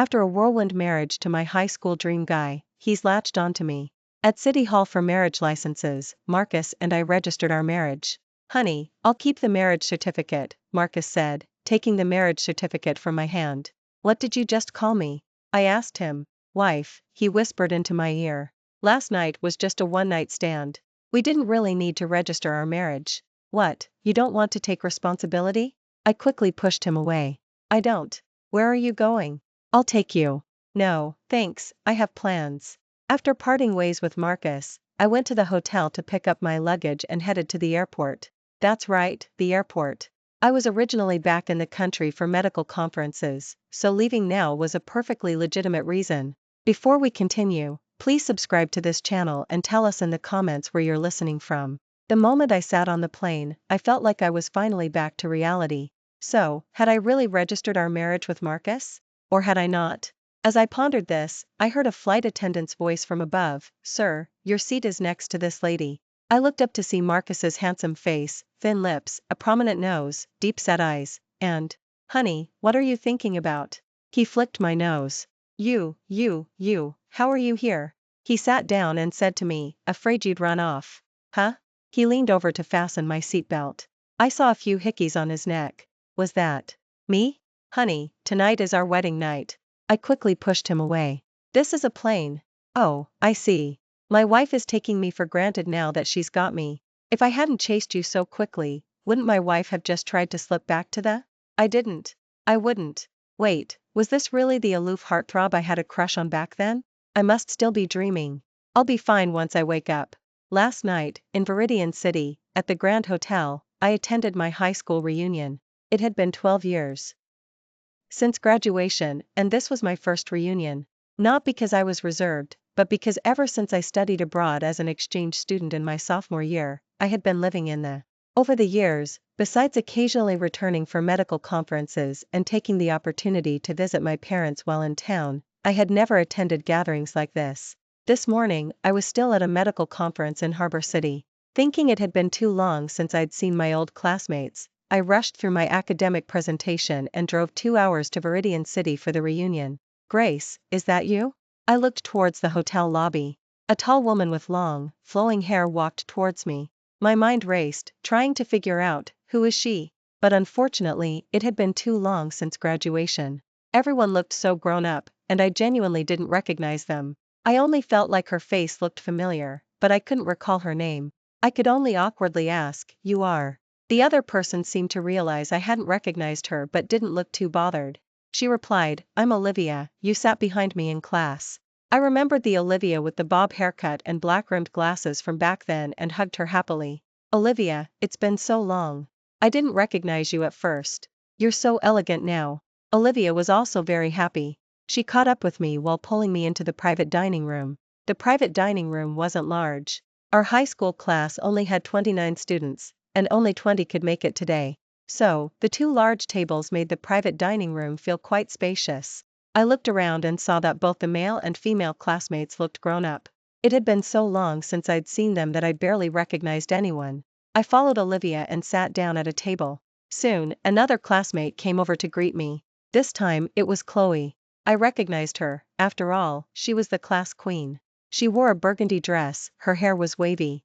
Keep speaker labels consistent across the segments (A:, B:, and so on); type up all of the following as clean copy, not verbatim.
A: After a whirlwind marriage to my high school dream guy, he's latched onto me. At City Hall for marriage licenses, Marcus and I registered our marriage. Honey, I'll keep the marriage certificate, Marcus said, taking the marriage certificate from my hand. What did you just call me? I asked him. Wife, he whispered into my ear. Last night was just a one-night stand. We didn't really need to register our marriage. What, you don't want to take responsibility? I quickly pushed him away. I don't. Where are you going? I'll take you. No, thanks, I have plans. After parting ways with Marcus, I went to the hotel to pick up my luggage and headed to the airport. That's right, the airport. I was originally back in the country for medical conferences, so leaving now was a perfectly legitimate reason. Before we continue, please subscribe to this channel and tell us in the comments where you're listening from. The moment I sat on the plane, I felt like I was finally back to reality. So, had I really registered our marriage with Marcus? Or had I not? As I pondered this, I heard a flight attendant's voice from above. Sir, your seat is next to this lady. I looked up to see Marcus's handsome face, thin lips, a prominent nose, deep-set eyes, and, honey, what are you thinking about? He flicked my nose. You, how are you here? He sat down and said to me, afraid you'd run off. Huh? He leaned over to fasten my seatbelt. I saw a few hickeys on his neck. Was that me? Honey, tonight is our wedding night. I quickly pushed him away. This is a plane. Oh, I see. My wife is taking me for granted now that she's got me. If I hadn't chased you so quickly, wouldn't my wife have just tried to slip back to the? I didn't. I wouldn't. Wait, was this really the aloof heartthrob I had a crush on back then? I must still be dreaming. I'll be fine once I wake up. Last night, in Viridian City, at the Grand Hotel, I attended my high school reunion. It had been 12 years since graduation, and this was my first reunion. Not because I was reserved, but because ever since I studied abroad as an exchange student in my sophomore year, I had been living in the. Over the years, besides occasionally returning for medical conferences and taking the opportunity to visit my parents while in town, I had never attended gatherings like this. This morning, I was still at a medical conference in Harbor City. Thinking it had been too long since I'd seen my old classmates, I rushed through my academic presentation and drove 2 hours to Viridian City for the reunion. Grace, is that you? I looked towards the hotel lobby. A tall woman with long, flowing hair walked towards me. My mind raced, trying to figure out, who is she? But unfortunately, it had been too long since graduation. Everyone looked so grown up, and I genuinely didn't recognize them. I only felt like her face looked familiar, but I couldn't recall her name. I could only awkwardly ask, you are? The other person seemed to realize I hadn't recognized her but didn't look too bothered. She replied, I'm Olivia, you sat behind me in class. I remembered the Olivia with the bob haircut and black-rimmed glasses from back then and hugged her happily. Olivia, it's been so long. I didn't recognize you at first. You're so elegant now. Olivia was also very happy. She caught up with me while pulling me into the private dining room. The private dining room wasn't large. Our high school class only had 29 students, and only 20 could make it today. So, the 2 large tables made the private dining room feel quite spacious. I looked around and saw that both the male and female classmates looked grown up. It had been so long since I'd seen them that I barely recognized anyone. I followed Olivia and sat down at a table. Soon, another classmate came over to greet me. This time, it was Chloe. I recognized her. After all, she was the class queen. She wore a burgundy dress, her hair was wavy,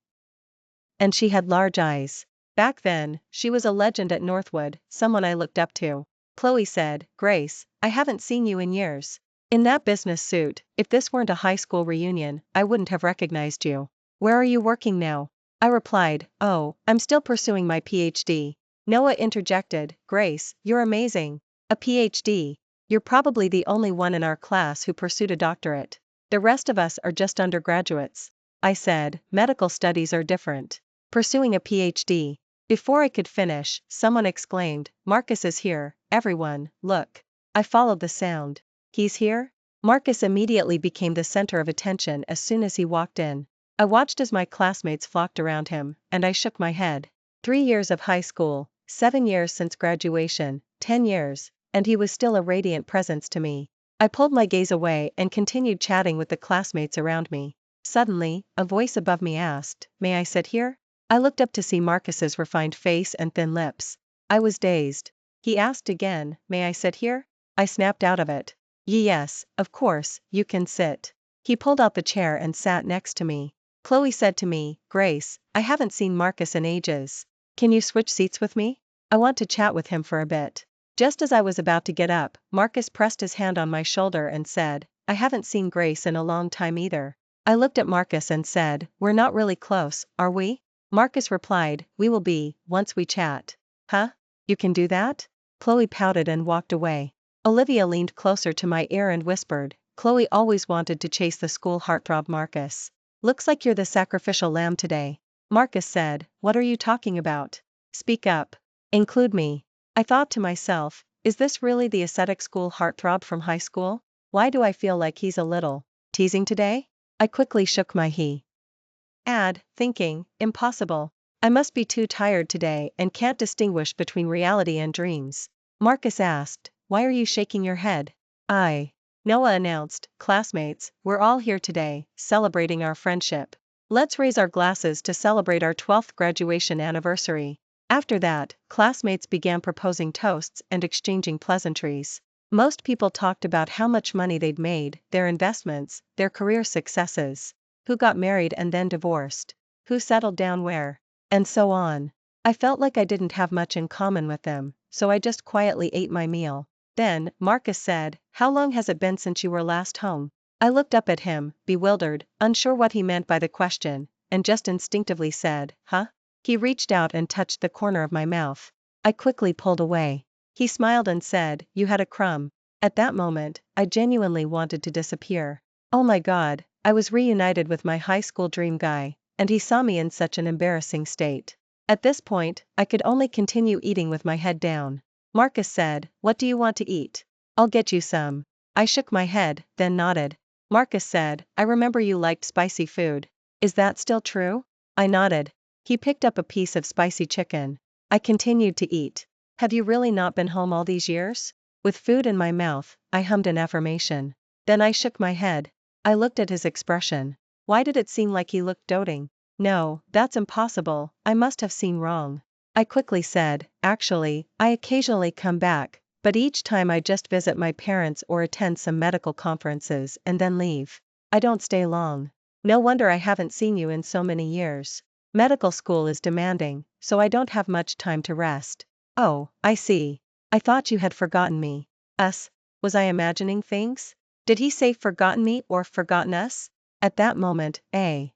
A: and she had large eyes. Back then, she was a legend at Northwood, someone I looked up to. Chloe said, Grace, I haven't seen you in years. In that business suit, if this weren't a high school reunion, I wouldn't have recognized you. Where are you working now? I replied, oh, I'm still pursuing my PhD. Noah interjected, Grace, you're amazing. A PhD. You're probably the only one in our class who pursued a doctorate. The rest of us are just undergraduates. I said, medical studies are different. Pursuing a PhD. Before I could finish, someone exclaimed, Marcus is here, everyone, look. I followed the sound. He's here? Marcus immediately became the center of attention as soon as he walked in. I watched as my classmates flocked around him, and I shook my head. 3 years of high school, 7 years since graduation, 10 years, and he was still a radiant presence to me. I pulled my gaze away and continued chatting with the classmates around me. Suddenly, a voice above me asked, May I sit here? I looked up to see Marcus's refined face and thin lips. I was dazed. He asked again, May I sit here? I snapped out of it. Yes, of course, you can sit. He pulled out the chair and sat next to me. Chloe said to me, Grace, I haven't seen Marcus in ages. Can you switch seats with me? I want to chat with him for a bit. Just as I was about to get up, Marcus pressed his hand on my shoulder and said, I haven't seen Grace in a long time either. I looked at Marcus and said, we're not really close, are we? Marcus replied, we will be, once we chat. Huh? You can do that? Chloe pouted and walked away. Olivia leaned closer to my ear and whispered, Chloe always wanted to chase the school heartthrob Marcus. Looks like you're the sacrificial lamb today. Marcus said, what are you talking about? Speak up. Include me. I thought to myself, is this really the ascetic school heartthrob from high school? Why do I feel like he's a little teasing today? I quickly shook my head, thinking, impossible. I must be too tired today and can't distinguish between reality and dreams. Marcus asked, why are you shaking your head? Noah announced, classmates, we're all here today, celebrating our friendship. Let's raise our glasses to celebrate our 12th graduation anniversary. After that, classmates began proposing toasts and exchanging pleasantries. Most people talked about how much money they'd made, their investments, their career successes, who got married and then divorced, who settled down where, and so on. I felt like I didn't have much in common with them, so I just quietly ate my meal. Then, Marcus said, how long has it been since you were last home? I looked up at him, bewildered, unsure what he meant by the question, and just instinctively said, huh? He reached out and touched the corner of my mouth. I quickly pulled away. He smiled and said, you had a crumb. At that moment, I genuinely wanted to disappear. Oh my God, I was reunited with my high school dream guy, and he saw me in such an embarrassing state. At this point, I could only continue eating with my head down. Marcus said, what do you want to eat? I'll get you some. I shook my head, then nodded. Marcus said, I remember you liked spicy food. Is that still true? I nodded. He picked up a piece of spicy chicken. I continued to eat. Have you really not been home all these years? With food in my mouth, I hummed an affirmation. Then I shook my head. I looked at his expression. Why did it seem like he looked doting? No, that's impossible, I must have seen wrong. I quickly said, actually, I occasionally come back, but each time I just visit my parents or attend some medical conferences and then leave. I don't stay long. No wonder I haven't seen you in so many years. Medical school is demanding, so I don't have much time to rest. Oh, I see. I thought you had forgotten me. Us? Was I imagining things? Did he say forgotten me or forgotten us? At that moment, a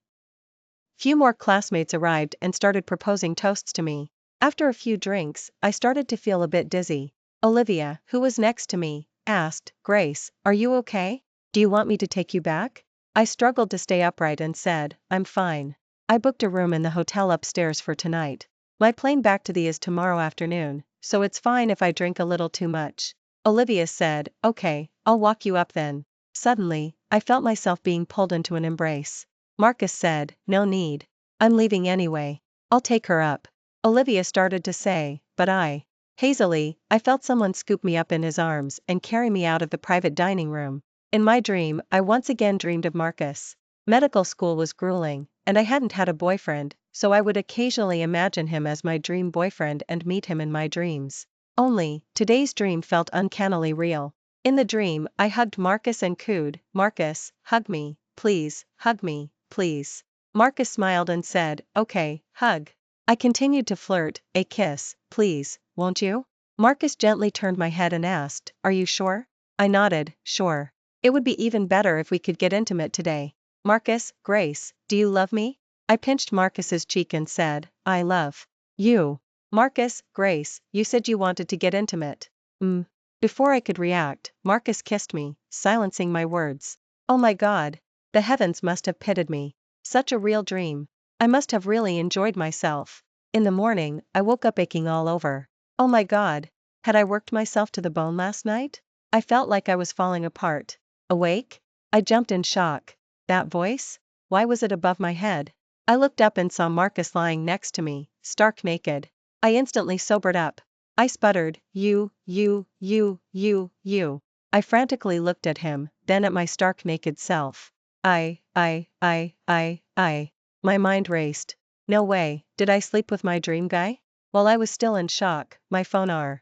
A: few more classmates arrived and started proposing toasts to me. After a few drinks, I started to feel a bit dizzy. Olivia, who was next to me, asked, Grace, are you okay? Do you want me to take you back? I struggled to stay upright and said, I'm fine. I booked a room in the hotel upstairs for tonight. My plane back to the is tomorrow afternoon, so it's fine if I drink a little too much. Olivia said, okay, I'll walk you up then. Suddenly, I felt myself being pulled into an embrace. Marcus said, no need. I'm leaving anyway. I'll take her up. Olivia started to say, but hazily, I felt someone scoop me up in his arms and carry me out of the private dining room. In my dream, I once again dreamed of Marcus. Medical school was grueling, and I hadn't had a boyfriend, so I would occasionally imagine him as my dream boyfriend and meet him in my dreams. Only, today's dream felt uncannily real. In the dream, I hugged Marcus and cooed, Marcus, hug me, please, hug me, please. Marcus smiled and said, okay, hug. I continued to flirt, a kiss, please, won't you? Marcus gently turned my head and asked, are you sure? I nodded, sure. It would be even better if we could get intimate today. Marcus, Grace, do you love me? I pinched Marcus's cheek and said, I love you. Marcus, Grace, you said you wanted to get intimate. Before I could react, Marcus kissed me, silencing my words. Oh my God. The heavens must have pitied me. Such a real dream. I must have really enjoyed myself. In the morning, I woke up aching all over. Oh my God. Had I worked myself to the bone last night? I felt like I was falling apart. Awake? I jumped in shock. That voice? Why was it above my head? I looked up and saw Marcus lying next to me, stark naked. I instantly sobered up. I sputtered, you. I frantically looked at him, then at my stark naked self. I. My mind raced. No way, did I sleep with my dream guy? While I was still in shock, my phone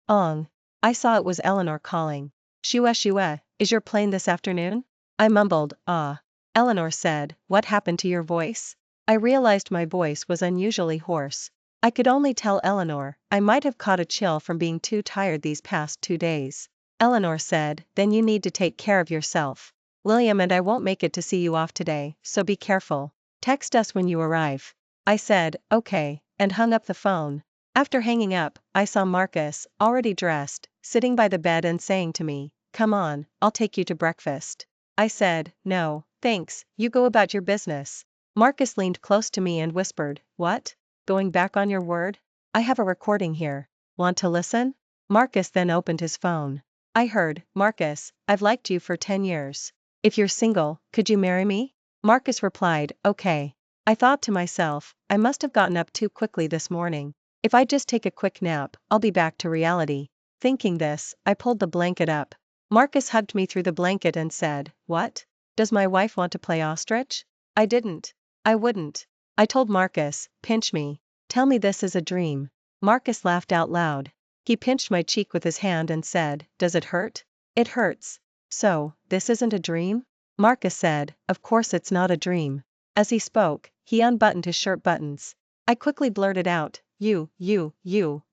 A: rang. I saw it was Eleanor calling. Shua shua, is your plane this afternoon? I mumbled, ah. Eleanor said, what happened to your voice? I realized my voice was unusually hoarse. I could only tell Eleanor I might have caught a chill from being too tired these past 2 days. Eleanor said, then you need to take care of yourself. William and I won't make it to see you off today, so be careful. Text us when you arrive. I said, okay, and hung up the phone. After hanging up, I saw Marcus, already dressed, sitting by the bed and saying to me, come on, I'll take you to breakfast. I said, no, thanks, you go about your business. Marcus leaned close to me and whispered, what? Going back on your word? I have a recording here. Want to listen? Marcus then opened his phone. I heard, Marcus, I've liked you for 10 years. If you're single, could you marry me? Marcus replied, okay. I thought to myself, I must have gotten up too quickly this morning. If I just take a quick nap, I'll be back to reality. Thinking this, I pulled the blanket up. Marcus hugged me through the blanket and said, what? Does my wife want to play ostrich? I didn't. I wouldn't. I told Marcus, pinch me. Tell me this is a dream. Marcus laughed out loud. He pinched my cheek with his hand and said, does it hurt? It hurts. So, this isn't a dream? Marcus said, of course it's not a dream. As he spoke, he unbuttoned his shirt buttons. I quickly blurted out, you,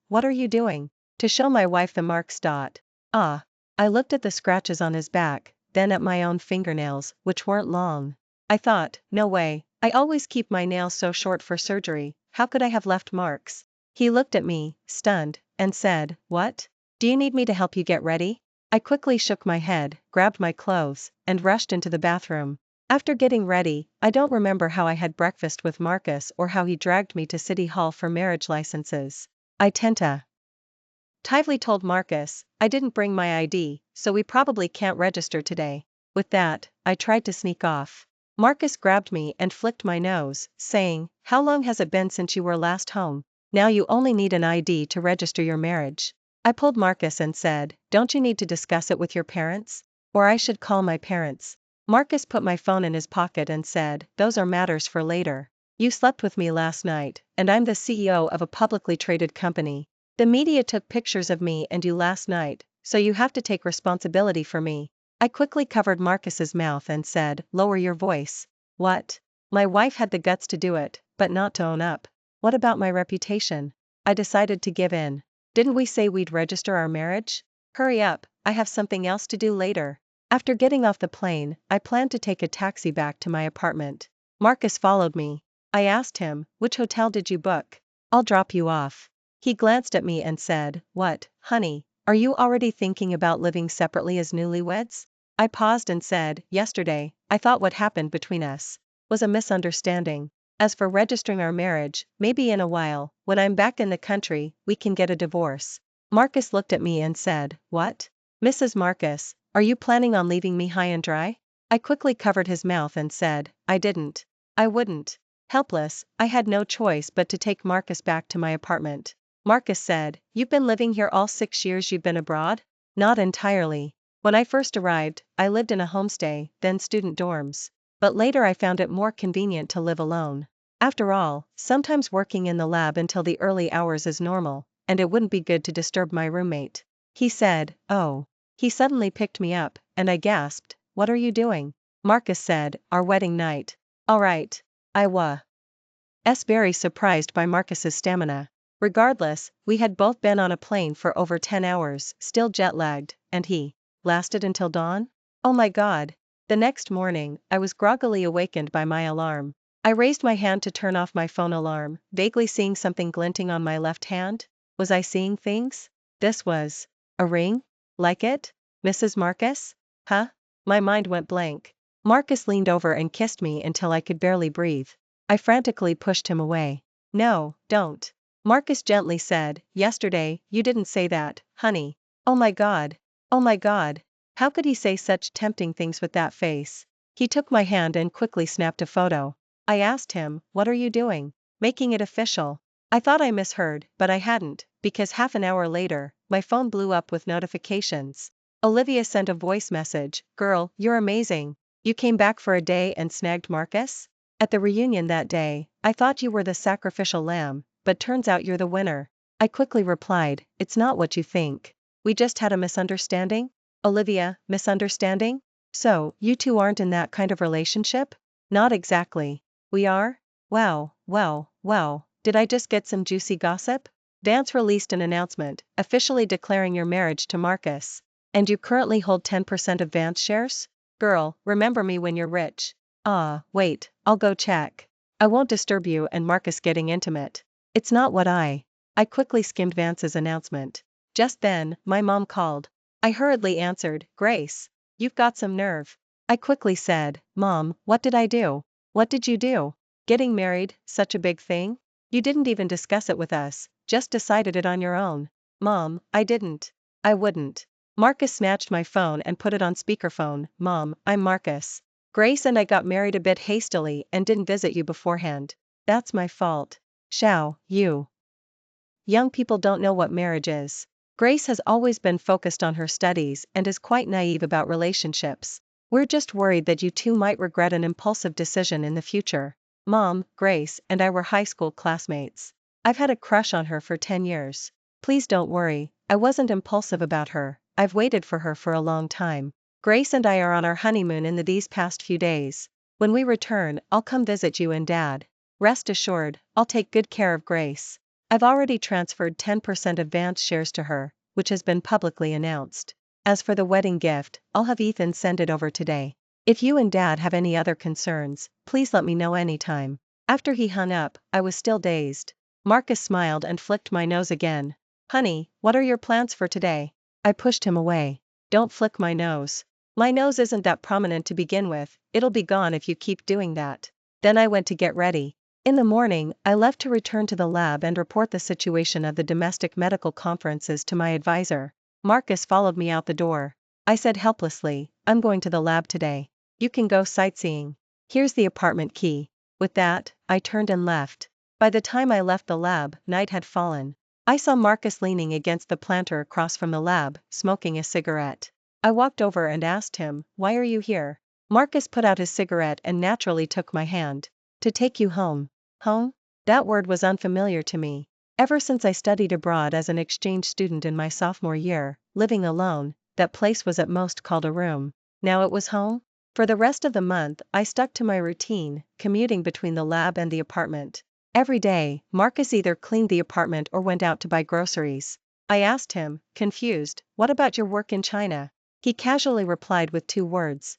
A: what are you doing? To show my wife the marks. Ah. I looked at the scratches on his back, then at my own fingernails, which weren't long. I thought, no way, I always keep my nails so short for surgery, how could I have left marks? He looked at me, stunned, and said, what? Do you need me to help you get ready? I quickly shook my head, grabbed my clothes, and rushed into the bathroom. After getting ready, I don't remember how I had breakfast with Marcus or how he dragged me to City Hall for marriage licenses. I tentatively told Marcus, I didn't bring my ID, so we probably can't register today. With that, I tried to sneak off. Marcus grabbed me and flicked my nose, saying, how long has it been since you were last home? Now you only need an ID to register your marriage. I pulled Marcus and said, don't you need to discuss it with your parents? Or I should call my parents. Marcus put my phone in his pocket and said, those are matters for later. You slept with me last night, and I'm the CEO of a publicly traded company. The media took pictures of me and you last night, so you have to take responsibility for me. I quickly covered Marcus's mouth and said, lower your voice. What? My wife had the guts to do it, but not to own up. What about my reputation? I decided to give in. Didn't we say we'd register our marriage? Hurry up, I have something else to do later. After getting off the plane, I planned to take a taxi back to my apartment. Marcus followed me. I asked him, which hotel did you book? I'll drop you off. He glanced at me and said, what, honey, are you already thinking about living separately as newlyweds? I paused and said, yesterday, I thought what happened between us was a misunderstanding. As for registering our marriage, maybe in a while, when I'm back in the country, we can get a divorce. Marcus looked at me and said, what? Mrs. Marcus, are you planning on leaving me high and dry? I quickly covered his mouth and said, I didn't. I wouldn't. Helpless, I had no choice but to take Marcus back to my apartment. Marcus said, you've been living here all 6 years you've been abroad? Not entirely. When I first arrived, I lived in a homestay, then student dorms. But later I found it more convenient to live alone. After all, sometimes working in the lab until the early hours is normal, and it wouldn't be good to disturb my roommate. He said, oh. He suddenly picked me up, and I gasped, what are you doing? Marcus said, our wedding night. All right. I was very surprised by Marcus's stamina. Regardless, we had both been on a plane for over 10 hours, still jet-lagged, and he lasted until dawn? Oh my god. The next morning, I was groggily awakened by my alarm. I raised my hand to turn off my phone alarm, vaguely seeing something glinting on my left hand. Was I seeing things? This was a ring? Like it? Mrs. Marcus? Huh? My mind went blank. Marcus leaned over and kissed me until I could barely breathe. I frantically pushed him away. No, don't. Marcus gently said, yesterday, you didn't say that, honey. Oh my god. Oh my god. How could he say such tempting things with that face? He took my hand and quickly snapped a photo. I asked him, what are you doing? Making it official. I thought I misheard, but I hadn't, because half an hour later, my phone blew up with notifications. Olivia sent a voice message, girl, you're amazing. You came back for a day and snagged Marcus? At the reunion that day, I thought you were the sacrificial lamb, but turns out you're the winner. I quickly replied, it's not what you think. We just had a misunderstanding. Olivia, misunderstanding? So, you two aren't in that kind of relationship? Not exactly. We are? Wow. Did I just get some juicy gossip? Vance released an announcement, officially declaring your marriage to Marcus. And you currently hold 10% of Vance shares? Girl, remember me when you're rich. Wait, I'll go check. I won't disturb you and Marcus getting intimate. It's not what I quickly skimmed Vance's announcement. Just then, my mom called. I hurriedly answered, Grace. You've got some nerve. I quickly said, Mom, what did I do? What did you do? Getting married, such a big thing? You didn't even discuss it with us, just decided it on your own. Mom, I didn't. I wouldn't. Marcus snatched my phone and put it on speakerphone. Mom, I'm Marcus. Grace and I got married a bit hastily and didn't visit you beforehand. That's my fault. Shao, you. Young people don't know what marriage is. Grace has always been focused on her studies and is quite naive about relationships. We're just worried that you two might regret an impulsive decision in the future. Mom, Grace and I were high school classmates. I've had a crush on her for 10 years. Please don't worry, I wasn't impulsive about her. I've waited for her for a long time. Grace and I are on our honeymoon in these past few days. When we return, I'll come visit you and Dad. Rest assured, I'll take good care of Grace. I've already transferred 10% of Vance shares to her, which has been publicly announced. As for the wedding gift, I'll have Ethan send it over today. If you and Dad have any other concerns, please let me know anytime. After he hung up, I was still dazed. Marcus smiled and flicked my nose again. Honey, what are your plans for today? I pushed him away. Don't flick my nose. My nose isn't that prominent to begin with, it'll be gone if you keep doing that. Then I went to get ready. In the morning, I left to return to the lab and report the situation of the domestic medical conferences to my advisor. Marcus followed me out the door. I said helplessly, I'm going to the lab today. You can go sightseeing. Here's the apartment key. With that, I turned and left. By the time I left the lab, night had fallen. I saw Marcus leaning against the planter across from the lab, smoking a cigarette. I walked over and asked him, Why are you here? Marcus put out his cigarette and naturally took my hand. To take you home. Home? That word was unfamiliar to me. Ever since I studied abroad as an exchange student in my sophomore year, living alone, that place was at most called a room. Now it was home? For the rest of the month, I stuck to my routine, commuting between the lab and the apartment. Every day, Marcus either cleaned the apartment or went out to buy groceries. I asked him, confused, what about your work in China? He casually replied with 2 words.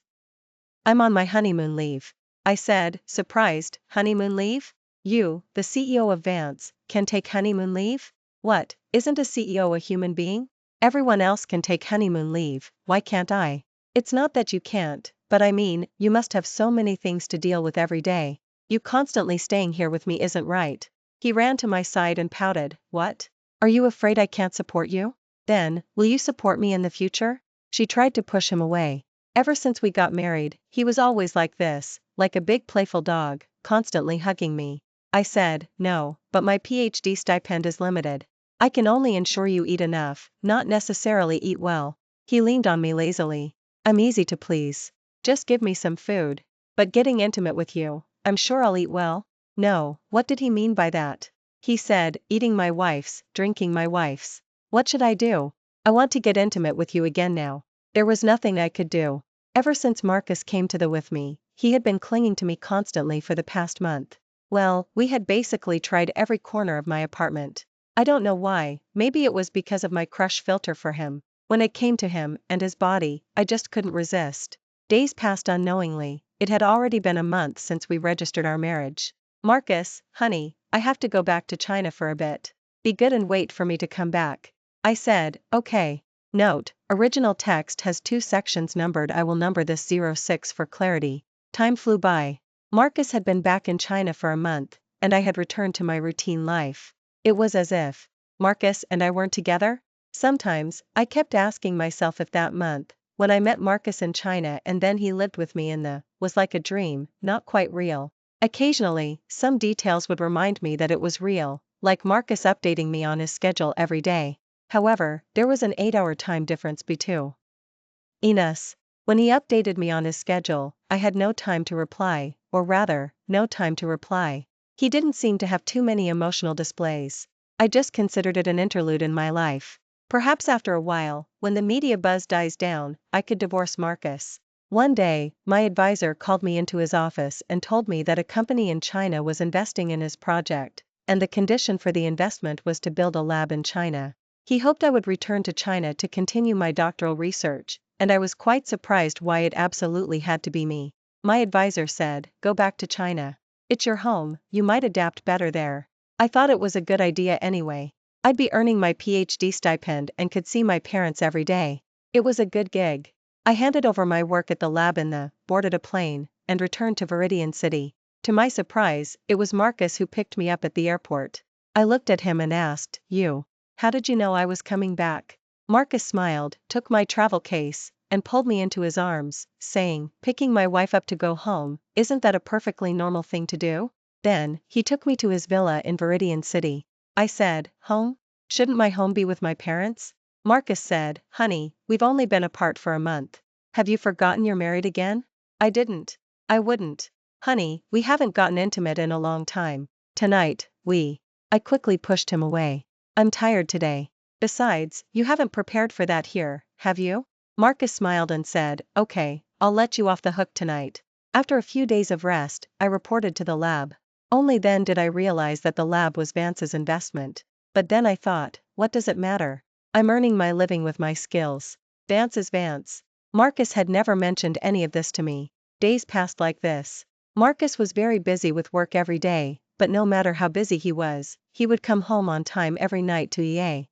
A: I'm on my honeymoon leave. I said, surprised, honeymoon leave? You, the CEO of Vance, can take honeymoon leave? What, isn't a CEO a human being? Everyone else can take honeymoon leave, why can't I? It's not that you can't, but I mean, you must have so many things to deal with every day. You constantly staying here with me isn't right. He ran to my side and pouted, What? Are you afraid I can't support you? Then, will you support me in the future? She tried to push him away. Ever since we got married, he was always like this, like a big playful dog, constantly hugging me. I said, no, but my PhD stipend is limited. I can only ensure you eat enough, not necessarily eat well. He leaned on me lazily. I'm easy to please. Just give me some food. But getting intimate with you, I'm sure I'll eat well? No, what did he mean by that? He said, eating my wife's, drinking my wife's. What should I do? I want to get intimate with you again now. There was nothing I could do. Ever since Marcus came to the with me, he had been clinging to me constantly for the past month. Well, we had basically tried every corner of my apartment. I don't know why, maybe it was because of my crush filter for him. When it came to him and his body, I just couldn't resist. Days passed unknowingly. It had already been a month since we registered our marriage. Marcus, honey, I have to go back to China for a bit. Be good and wait for me to come back. I said, okay. Note, original text has 2 sections numbered. I will number this 06 for clarity. Time flew by. Marcus had been back in China for a month, and I had returned to my routine life. It was as if Marcus and I weren't together. Sometimes, I kept asking myself if that month, when I met Marcus in China and then he lived with me was like a dream, not quite real. Occasionally, some details would remind me that it was real, like Marcus updating me on his schedule every day. However, there was an 8-hour time difference between us. When he updated me on his schedule, I had no time to reply, or rather, no time to reply. He didn't seem to have too many emotional displays. I just considered it an interlude in my life. Perhaps after a while, when the media buzz dies down, I could divorce Marcus. One day, my advisor called me into his office and told me that a company in China was investing in his project, and the condition for the investment was to build a lab in China. He hoped I would return to China to continue my doctoral research, and I was quite surprised why it absolutely had to be me. My advisor said, "Go back to China. It's your home, you might adapt better there." I thought it was a good idea anyway. I'd be earning my PhD stipend and could see my parents every day. It was a good gig. I handed over my work at the lab boarded a plane, and returned to Viridian City. To my surprise, it was Marcus who picked me up at the airport. I looked at him and asked, how did you know I was coming back? Marcus smiled, took my travel case, and pulled me into his arms, saying, "Picking my wife up to go home, isn't that a perfectly normal thing to do?" Then, he took me to his villa in Viridian City. I said, "Home? Shouldn't my home be with my parents?" Marcus said, "Honey, we've only been apart for a month. Have you forgotten you're married again?" I didn't. I wouldn't. "Honey, we haven't gotten intimate in a long time. Tonight, I quickly pushed him away. "I'm tired today. Besides, you haven't prepared for that here, have you?" Marcus smiled and said, "Okay, I'll let you off the hook tonight." After a few days of rest, I reported to the lab. Only then did I realize that the lab was Vance's investment. But then I thought, what does it matter? I'm earning my living with my skills. Vance is Vance. Marcus had never mentioned any of this to me. Days passed like this. Marcus was very busy with work every day, but no matter how busy he was, he would come home on time every night to eat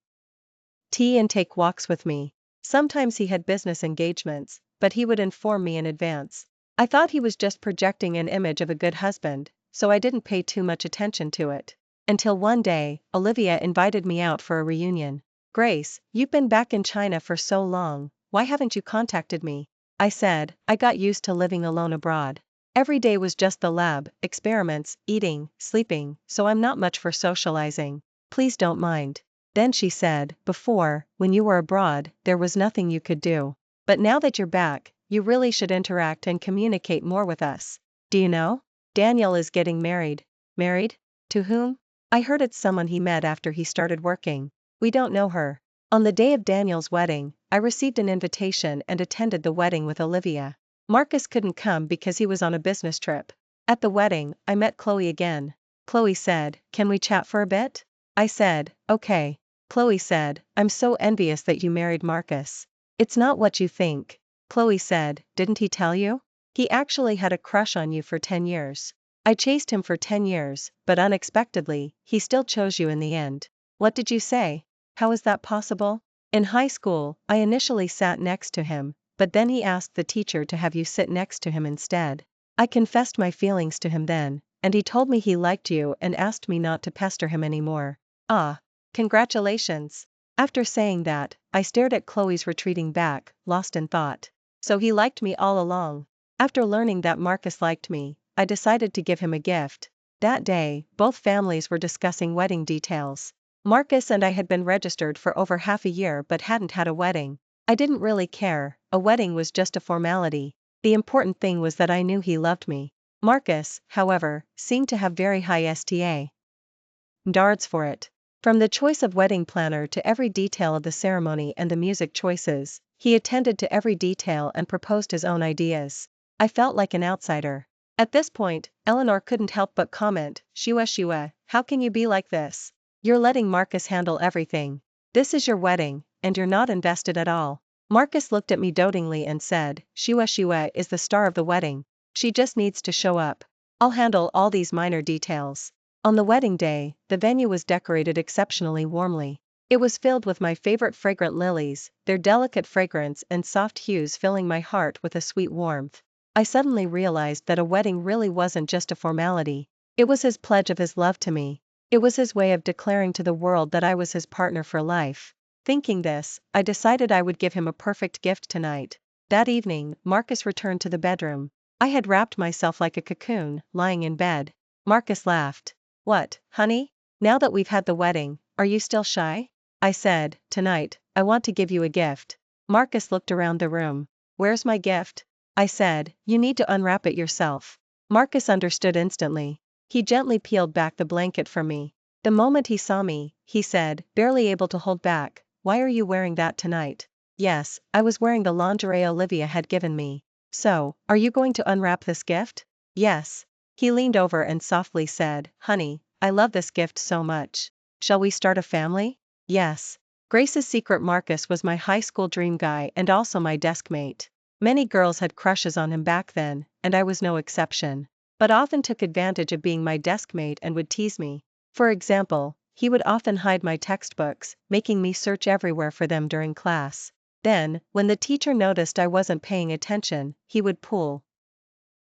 A: tea and take walks with me. Sometimes he had business engagements, but he would inform me in advance. I thought he was just projecting an image of a good husband, so I didn't pay too much attention to it. Until one day, Olivia invited me out for a reunion. "Grace, you've been back in China for so long, why haven't you contacted me?" I said, "I got used to living alone abroad. Every day was just the lab, experiments, eating, sleeping, so I'm not much for socializing. Please don't mind." Then she said, "Before, when you were abroad, there was nothing you could do. But now that you're back, you really should interact and communicate more with us. Do you know? Daniel is getting married." "Married? To whom?" "I heard it's someone he met after he started working. We don't know her." On the day of Daniel's wedding, I received an invitation and attended the wedding with Olivia. Marcus couldn't come because he was on a business trip. At the wedding, I met Chloe again. Chloe said, "Can we chat for a bit?" I said, "Okay." Chloe said, "I'm so envious that you married Marcus. It's not what you think." Chloe said, "Didn't he tell you? He actually had a crush on you for 10 years. I chased him for 10 years, but unexpectedly, he still chose you in the end." "What did you say? How is that possible?" "In high school, I initially sat next to him, but then he asked the teacher to have you sit next to him instead. I confessed my feelings to him then, and he told me he liked you and asked me not to pester him anymore." "Ah. Congratulations." After saying that, I stared at Chloe's retreating back, lost in thought. So he liked me all along. After learning that Marcus liked me, I decided to give him a gift. That day, both families were discussing wedding details. Marcus and I had been registered for over half a year but hadn't had a wedding. I didn't really care, a wedding was just a formality. The important thing was that I knew he loved me. Marcus, however, seemed to have very high standards for it. From the choice of wedding planner to every detail of the ceremony and the music choices, he attended to every detail and proposed his own ideas. I felt like an outsider. At this point, Eleanor couldn't help but comment, Shua, how can you be like this? You're letting Marcus handle everything. This is your wedding, and you're not invested at all." Marcus looked at me dotingly and said, Shua is the star of the wedding. She just needs to show up. I'll handle all these minor details." On the wedding day, the venue was decorated exceptionally warmly. It was filled with my favorite fragrant lilies, their delicate fragrance and soft hues filling my heart with a sweet warmth. I suddenly realized that a wedding really wasn't just a formality. It was his pledge of his love to me. It was his way of declaring to the world that I was his partner for life. Thinking this, I decided I would give him a perfect gift tonight. That evening, Marcus returned to the bedroom. I had wrapped myself like a cocoon, lying in bed. Marcus laughed. "What, honey? Now that we've had the wedding, are you still shy?" I said, "Tonight, I want to give you a gift." Marcus looked around the room. "Where's my gift?" I said, "You need to unwrap it yourself." Marcus understood instantly. He gently peeled back the blanket from me. The moment he saw me, he said, barely able to hold back, why are you wearing that tonight? Yes, I was wearing the lingerie Olivia had given me. So, are you going to unwrap this gift? Yes. He leaned over and softly said, honey, I love this gift so much. Shall we start a family? Yes. Grace's secret Marcus was my high school dream guy and also my desk mate. Many girls had crushes on him back then, and I was no exception. But often took advantage of being my desk mate and would tease me. For example, he would often hide my textbooks, making me search everywhere for them during class. Then, when the teacher noticed I wasn't paying attention, he would pull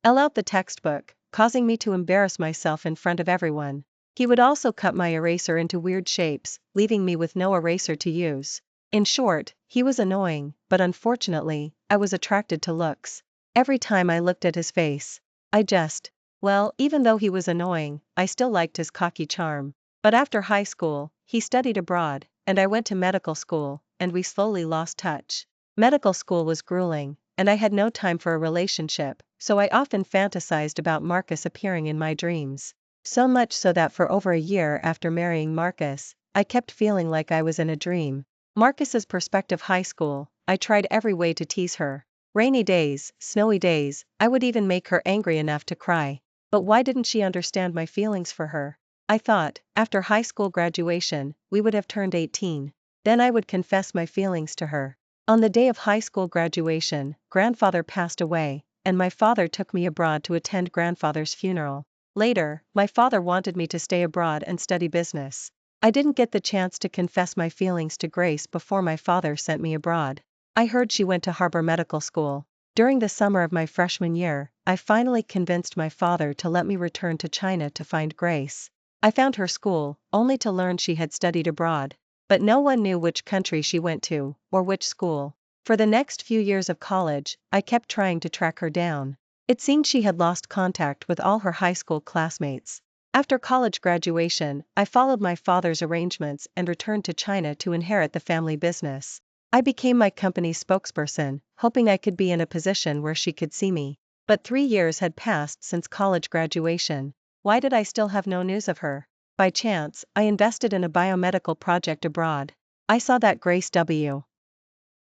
A: out the textbook, causing me to embarrass myself in front of everyone. He would also cut my eraser into weird shapes, leaving me with no eraser to use. In short, he was annoying, but unfortunately, I was attracted to looks. Every time I looked at his face, even though he was annoying, I still liked his cocky charm. But after high school, he studied abroad, and I went to medical school, and we slowly lost touch. Medical school was grueling, and I had no time for a relationship, so I often fantasized about Marcus appearing in my dreams. So much so that for over a year after marrying Marcus, I kept feeling like I was in a dream. Marcus's prospective high school, I tried every way to tease her. Rainy days, snowy days, I would even make her angry enough to cry. But why didn't she understand my feelings for her? I thought, after high school graduation, we would have turned 18. Then I would confess my feelings to her. On the day of high school graduation, grandfather passed away, and my father took me abroad to attend grandfather's funeral. Later, my father wanted me to stay abroad and study business. I didn't get the chance to confess my feelings to Grace before my father sent me abroad. I heard she went to Harbour Medical School. During the summer of my freshman year, I finally convinced my father to let me return to China to find Grace. I found her school, only to learn she had studied abroad. But no one knew which country she went to, or which school. For the next few years of college, I kept trying to track her down. It seemed she had lost contact with all her high school classmates. After college graduation, I followed my father's arrangements and returned to China to inherit the family business. I became my company's spokesperson, hoping I could be in a position where she could see me. But 3 years had passed since college graduation. Why did I still have no news of her? By chance, I invested in a biomedical project abroad. I saw that Grace W.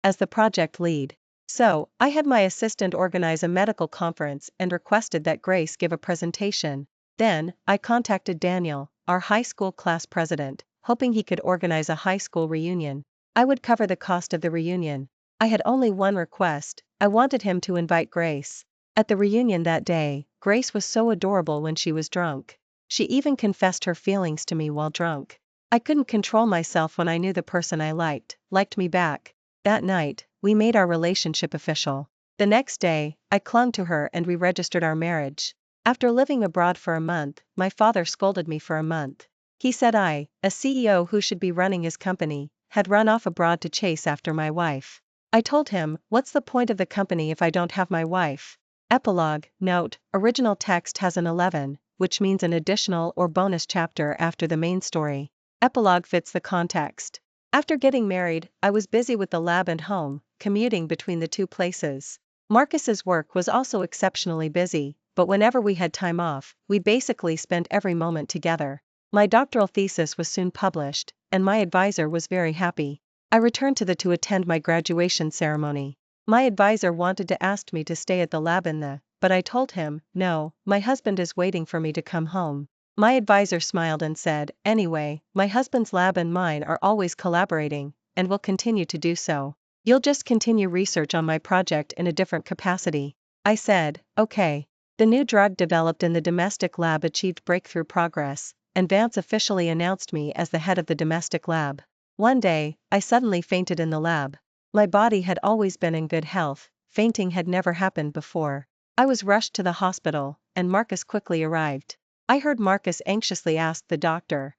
A: as the project lead. So, I had my assistant organize a medical conference and requested that Grace give a presentation. Then, I contacted Daniel, our high school class president, hoping he could organize a high school reunion. I would cover the cost of the reunion. I had only one request: I wanted him to invite Grace. At the reunion that day, Grace was so adorable when she was drunk. She even confessed her feelings to me while drunk. I couldn't control myself when I knew the person I liked me back. That night, we made our relationship official. The next day, I clung to her and we registered our marriage. After living abroad for a month, my father scolded me for a month. He said I, a CEO who should be running his company, had run off abroad to chase after my wife. I told him, what's the point of the company if I don't have my wife? Epilogue, note, original text has an 11, which means an additional or bonus chapter after the main story. Epilogue fits the context. After getting married, I was busy with the lab and home, commuting between the two places. Marcus's work was also exceptionally busy, but whenever we had time off, we basically spent every moment together. My doctoral thesis was soon published, and my advisor was very happy. I returned to attend my graduation ceremony. My advisor wanted to ask me to stay at the lab but I told him, no, my husband is waiting for me to come home. My advisor smiled and said, anyway, my husband's lab and mine are always collaborating, and will continue to do so. You'll just continue research on my project in a different capacity. I said, okay. The new drug developed in the domestic lab achieved breakthrough progress, and Vance officially announced me as the head of the domestic lab. One day, I suddenly fainted in the lab. My body had always been in good health, fainting had never happened before. I was rushed to the hospital, and Marcus quickly arrived. I heard Marcus anxiously ask the doctor,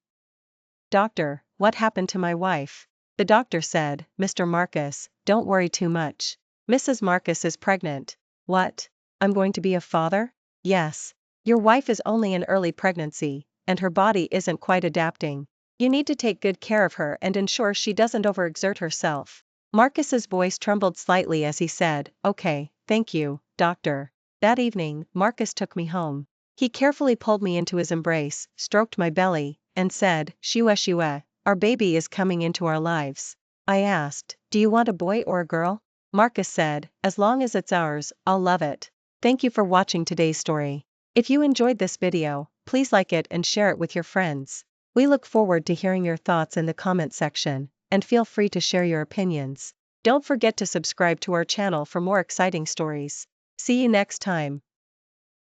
A: Doctor, what happened to my wife? The doctor said, Mr. Marcus, don't worry too much. Mrs. Marcus is pregnant. What? I'm going to be a father? Yes. Your wife is only in early pregnancy, and her body isn't quite adapting. You need to take good care of her and ensure she doesn't overexert herself. Marcus's voice trembled slightly as he said, okay, thank you, doctor. That evening, Marcus took me home. He carefully pulled me into his embrace, stroked my belly, and said, Shua Shua, our baby is coming into our lives. I asked, do you want a boy or a girl? Marcus said, as long as it's ours, I'll love it. Thank you for watching today's story. If you enjoyed this video, please like it and share it with your friends. We look forward to hearing your thoughts in the comment section, and feel free to share your opinions. Don't forget to subscribe to our channel for more exciting stories. See you next time.